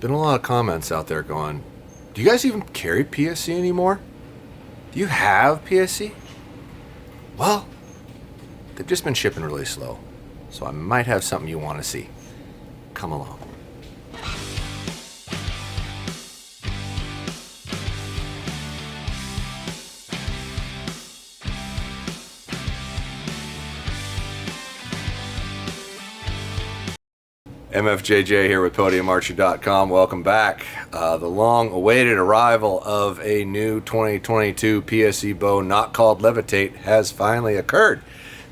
been a lot of comments out there going, do you guys even carry PSE anymore? Do you have PSE? Well, they've just been shipping really slow, so I might have something you want to see. Come along. MFJJ here with PodiumArcher.com. Welcome back. The long-awaited arrival of a new 2022 PSE bow not called Levitate has finally occurred.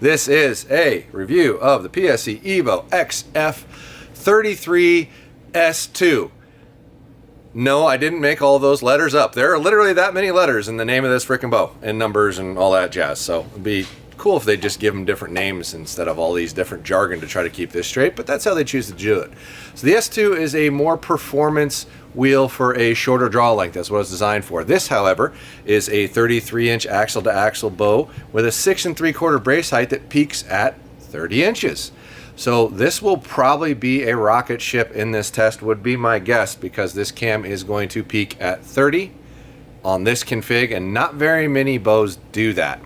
This is a review of the PSE EVO FX 33S2. No, I didn't make all those letters up. There are literally that many letters in the name of this frickin' bow and numbers and all that jazz. So it'd be cool if they just give them different names instead of all these different jargon to try to keep this straight, but that's how they choose to do it. So the S2 is a more performance wheel for a shorter draw length. That's what it's designed for. This, however, is a 33-inch axle-to-axle bow with a 6 3/4 brace height that peaks at 30 inches. So this will probably be a rocket ship in this test, would be my guess, because this cam is going to peak at 30 on this config, and not very many bows do that.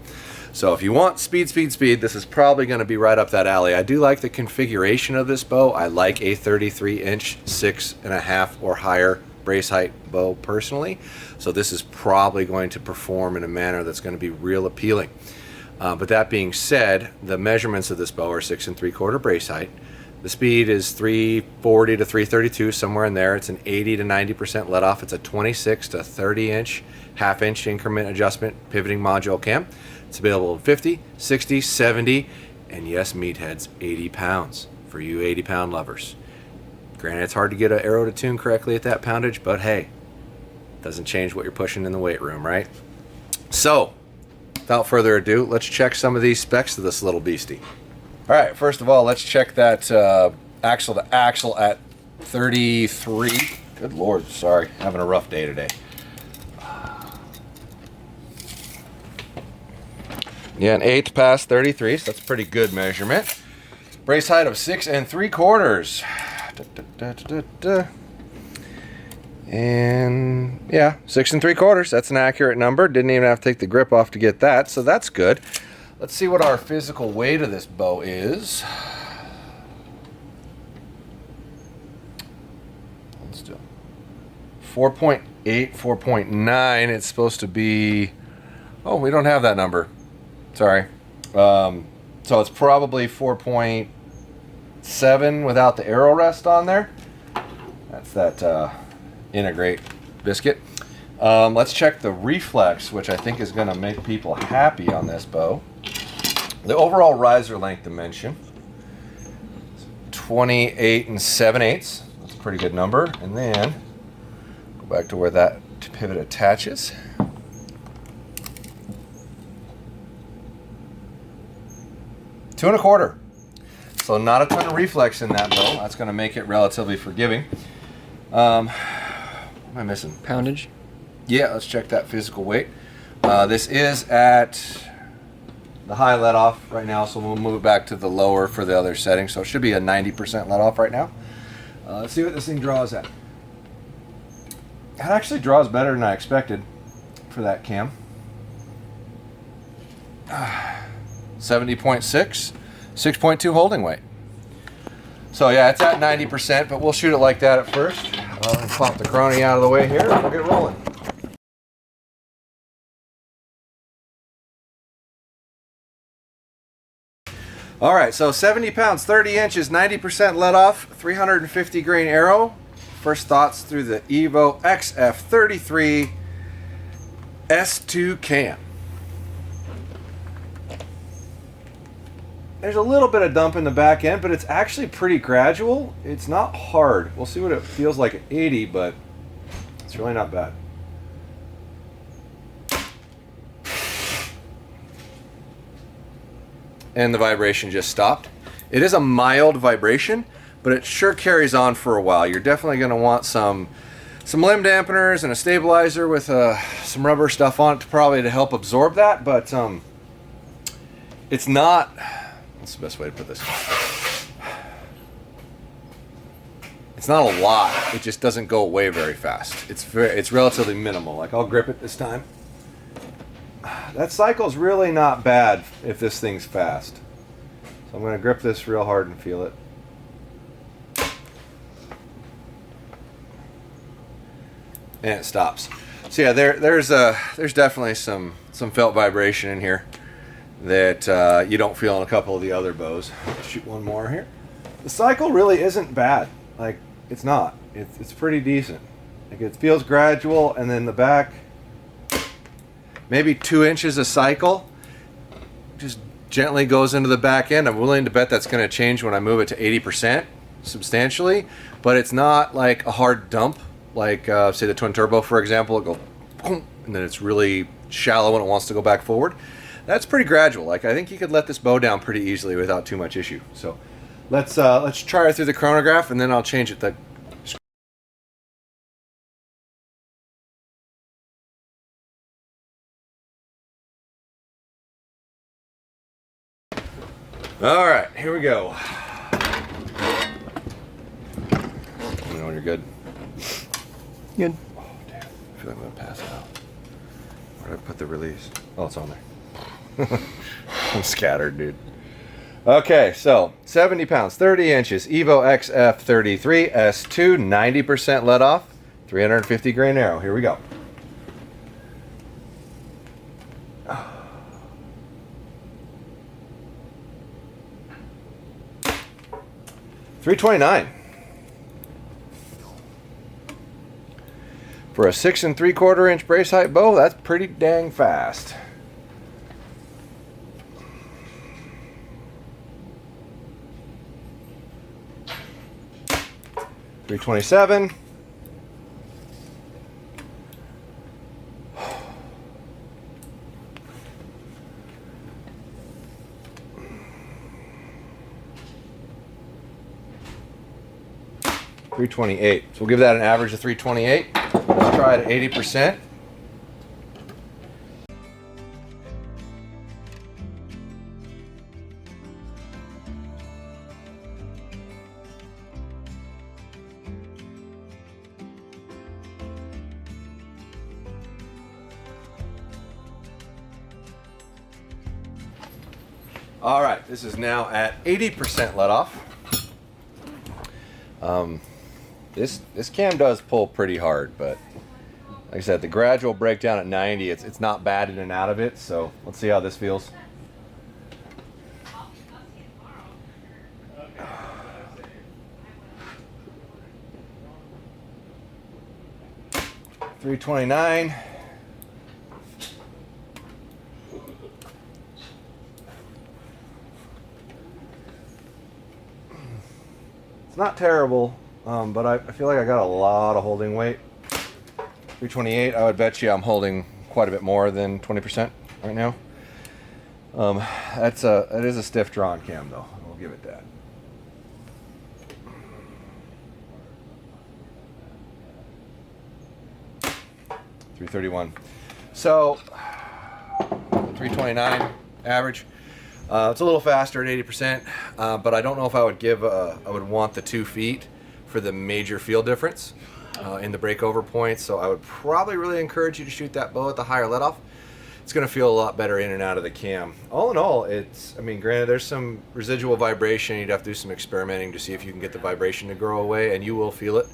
So if you want speed, this is probably going to be right up that alley. I do like the configuration of this bow. I like a 33-inch 6.5 or higher brace height bow personally. So this is probably going to perform in a manner that's going to be real appealing. But that being said, the measurements of this bow are 6 3/4 brace height. The speed is 340 to 332, somewhere in there. It's an 80 to 90% let off. It's a 26 to 30-inch half-inch increment adjustment pivoting module cam. It's available at 50, 60, 70, and yes, meatheads, 80 pounds for you 80-pound lovers. Granted, it's hard to get an arrow to tune correctly at that poundage, but hey, doesn't change what you're pushing in the weight room, right? So, without further ado, let's check some of these specs of this little beastie. All right, first of all, let's check that axle to axle at 33. Good Lord, sorry, having a rough day today. Yeah, an 1/8 past 33, so that's a pretty good measurement. Brace height of 6 3/4. And yeah, 6 3/4. That's an accurate number. Didn't even have to take the grip off to get that, so that's good. Let's see what our physical weight of this bow is. Let's do 4.8, 4.9. It's supposed to be. Oh, we don't have that number. Sorry. So it's probably 4.7 without the arrow rest on there. That's that integrate biscuit. Let's check the reflex, which I think is going to make people happy on this bow. The overall riser length dimension, 28 7/8. That's a pretty good number. And then go back to where that pivot attaches. 2 1/4. So not a ton of reflex in that bow. That's going to make it relatively forgiving. What am I missing? Poundage. Yeah, let's check that physical weight. This is at the high let off right now, so we'll move it back to the lower for the other settings. So it should be a 90% let off right now. Let's see what this thing draws at. It actually draws better than I expected for that cam. 70.6, 6.2 holding weight. So yeah, it's at 90%, but we'll shoot it like that at first. Pop the Chrony out of the way here, and we'll get rolling. All right, so 70 pounds, 30 inches, 90% let off, 350 grain arrow. First thoughts through the EVO XF33 S2 cam. There's a little bit of dump in the back end, but it's actually pretty gradual. It's not hard. We'll see what it feels like at 80, but it's really not bad. And the vibration just stopped. It is a mild vibration, but it sure carries on for a while. You're definitely going to want some limb dampeners and a stabilizer with some rubber stuff on it probably to help absorb that, but it's not. What's the best way to put this? It's not a lot. It just doesn't go away very fast. It's relatively minimal. Like, I'll grip it this time. That cycle's really not bad if this thing's fast. So I'm going to grip this real hard and feel it. And it stops. So yeah, there's definitely some felt vibration in here that you don't feel in a couple of the other bows. Let's shoot one more here. The cycle really isn't bad. Like, it's not. It's pretty decent. Like, it feels gradual, and then the back, maybe 2 inches a cycle, just gently goes into the back end. I'm willing to bet that's going to change when I move it to 80% substantially, but it's not like a hard dump. Like, say the twin turbo, for example, it goes boom, and then it's really shallow when it wants to go back forward. That's pretty gradual. Like, I think you could let this bow down pretty easily without too much issue. So let's try it through the chronograph, and then I'll change it. All right, here we go. Let me know when you're good. Good. Oh, damn. I feel like I'm going to pass it out. Where did I put the release? Oh, it's on there. I'm scattered, dude. Okay, so 70 pounds, 30 inches, EVO XF33, S2, 90% let off, 350 grain arrow. Here we go. $329 for a 6 3/4 inch brace height bow. That's pretty dang fast. $327. $328. So we'll give that an average of $328. Let's try it at 80%. All right, this is now at 80% let off. This cam does pull pretty hard, but like I said, the gradual breakdown at 90, it's not bad in and out of it. So let's see how this feels. $329. It's not terrible, but I feel like I got a lot of holding weight. $328, I would bet you I'm holding quite a bit more than 20% right now. That is a stiff drawn cam though, we'll give it that. $331. So, $329 average. It's a little faster at 80%, but I don't know if I would want the 2 feet for the major field difference in the breakover points. So I would probably really encourage you to shoot that bow at the higher let off. It's going to feel a lot better in and out of the cam. All in all, I mean, granted, there's some residual vibration. You'd have to do some experimenting to see if you can get the vibration to grow away, and you will feel it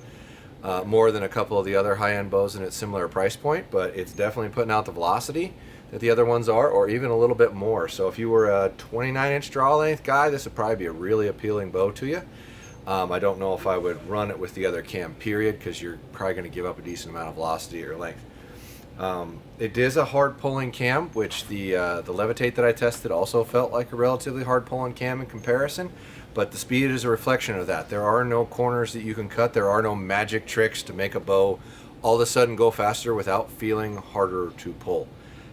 more than a couple of the other high-end bows in its similar price point, but it's definitely putting out the velocity that the other ones are, or even a little bit more. So if you were a 29-inch draw length guy, this would probably be a really appealing bow to you. I don't know if I would run it with the other cam, period, because you're probably going to give up a decent amount of velocity or length. It is a hard pulling cam, which the Levitate that I tested also felt like a relatively hard pulling cam in comparison, but the speed is a reflection of that. There are no corners that you can cut. There are no magic tricks to make a bow all of a sudden go faster without feeling harder to pull.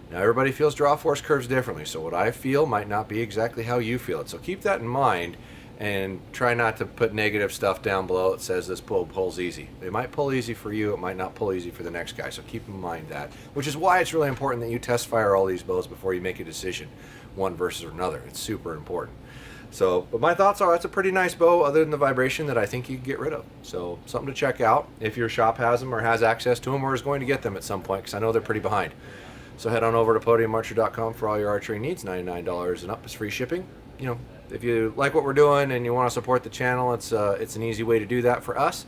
Now, everybody feels draw force curves differently, so what I feel might not be exactly how you feel it. So keep that in mind and try not to put negative stuff down below that says this bow pulls easy. It might pull easy for you, it might not pull easy for the next guy, so keep in mind that. Which is why it's really important that you test fire all these bows before you make a decision, one versus another. It's super important. So, but my thoughts are that's a pretty nice bow other than the vibration that I think you could get rid of. So something to check out if your shop has them or has access to them or is going to get them at some point, because I know they're pretty behind. So head on over to podiumarcher.com for all your archery needs. $99 and up is free shipping. You know, if you like what we're doing and you want to support the channel, it's an easy way to do that for us.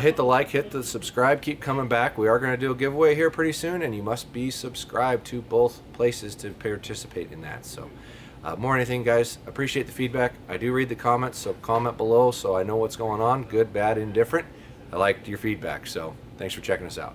Hit the like, hit the subscribe, keep coming back. We are going to do a giveaway here pretty soon, and you must be subscribed to both places to participate in that. So more than anything, guys, appreciate the feedback. I do read the comments, so comment below so I know what's going on, good, bad, indifferent. I liked your feedback, so thanks for checking us out.